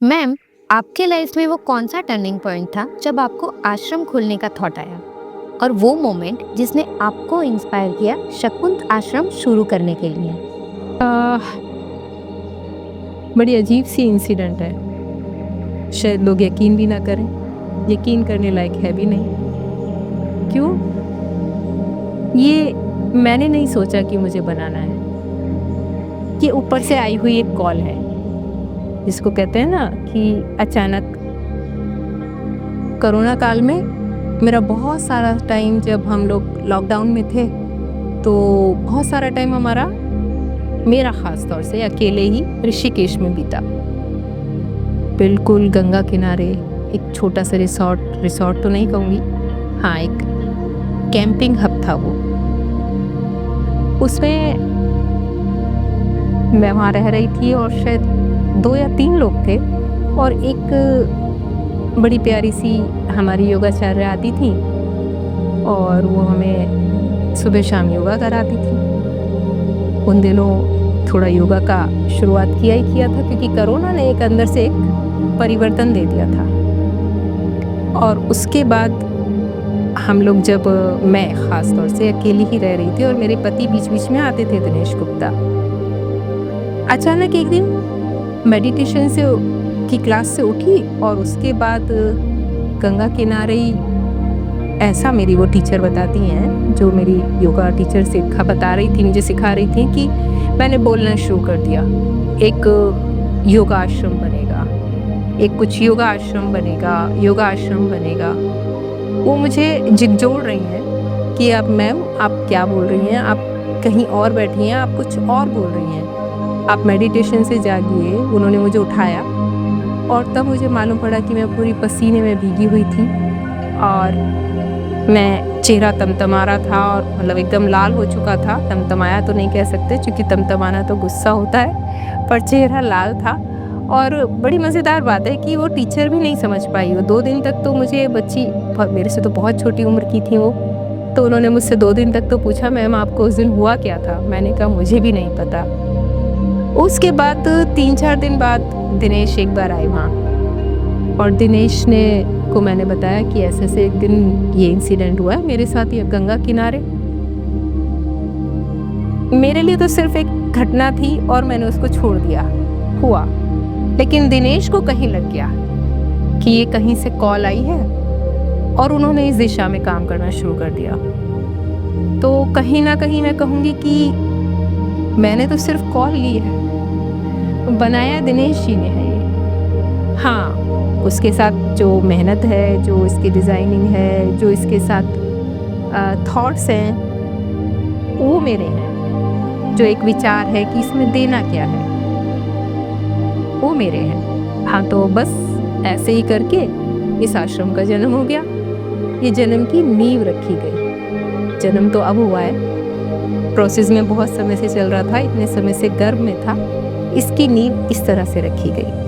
Ma'am, आपके life में वो कौन-सा टर्निंग पॉइंट था जब आपको आश्रम खोलने का थॉट आया? और वो मोमेंट जिसने आपको इंस्पायर किया शकुंत आश्रम शुरू करने के लिए? आह, बड़ी अजीब सी इंसिडेंट है। शायद लोग यकीन भी ना करें। यकीन करने लायक है भी नहीं। क्यों? ये मैंने नहीं सोचा कि मुझे बनाना है। ये ऊपर से आई हुई एक कॉल है, जिसको कहते हैं ना कि अचानक। कोरोना काल में मेरा बहुत सारा टाइम, जब हम लोग लॉकडाउन में थे, तो बहुत सारा टाइम हमारा, मेरा ख़ास तौर से अकेले ही ऋषिकेश में बीता। बिल्कुल गंगा किनारे एक छोटा सा रिसॉर्ट तो नहीं कहूँगी, हाँ, एक कैंपिंग हब था वो। उसमें मैं वहाँ रह रही थी और शायद 2 या 3 लोग थे, और एक बड़ी प्यारी सी हमारी योगाचार्य आती थी और वो हमें सुबह शाम योगा कराती थी। उन दिनों थोड़ा योगा का शुरुआत किया ही किया था, क्योंकि कोरोना ने एक अंदर से एक परिवर्तन दे दिया था। और उसके बाद हम लोग, जब मैं ख़ास तौर से अकेली ही रह रही थी और मेरे पति बीच-बीच में आते थे, दिनेश गुप्ता। अचानक एक दिन मेडिटेशन से की क्लास से उठी और उसके बाद गंगा किनारे ही, ऐसा मेरी वो टीचर बताती हैं, जो मेरी योगा टीचर बता रही थी, मुझे सिखा रही थी, कि मैंने बोलना शुरू कर दिया, एक योगा आश्रम बनेगा, एक कुछ योगा आश्रम बनेगा, योगा आश्रम बनेगा। वो मुझे झिकझोर रही हैं कि अब मैम आप क्या बोल रही हैं, आप कहीं और बैठी हैं, आप कुछ और बोल रही हैं, आप मेडिटेशन से जागिए। उन्होंने मुझे उठाया और तब मुझे मालूम पड़ा कि मैं पूरी पसीने में भीगी हुई थी और मैं, चेहरा तमतमा रहा था, और मतलब एकदम लाल हो चुका था। तमतमाया तो नहीं कह सकते, क्योंकि तमतमाना तो गुस्सा होता है, पर चेहरा लाल था। और बड़ी मज़ेदार बात है कि वो टीचर भी नहीं समझ पाई। वो 2 दिन तक तो मुझे, बच्ची मेरे से तो बहुत छोटी उम्र की थी वो, तो उन्होंने मुझसे 2 दिन तक तो पूछा, मैम आपको उस दिन हुआ क्या था? मैंने कहा मुझे भी नहीं पता। उसके बाद 3-4 दिन बाद दिनेश एक बार आए वहाँ, और दिनेश को मैंने बताया कि ऐसे एक दिन ये इंसिडेंट हुआ है मेरे साथ, ये गंगा किनारे। मेरे लिए तो सिर्फ एक घटना थी और मैंने उसको छोड़ दिया, हुआ। लेकिन दिनेश को कहीं लग गया कि ये कहीं से कॉल आई है, और उन्होंने इस दिशा में काम करना शुरू कर दिया। तो कहीं ना कहीं मैं कहूँगी कि मैंने तो सिर्फ कॉल ली है, बनाया दिनेश जी ने है ये। हाँ, उसके साथ जो मेहनत है, जो इसकी डिज़ाइनिंग है, जो इसके साथ थॉट्स हैं, वो मेरे हैं। जो एक विचार है कि इसमें देना क्या है, वो मेरे हैं। हाँ, तो बस ऐसे ही करके इस आश्रम का जन्म हो गया। ये जन्म की नींव रखी गई। जन्म तो अब हुआ है, प्रोसेस में बहुत समय से चल रहा था, इतने समय से गर्भ में था। इसकी नींव इस तरह से रखी गई।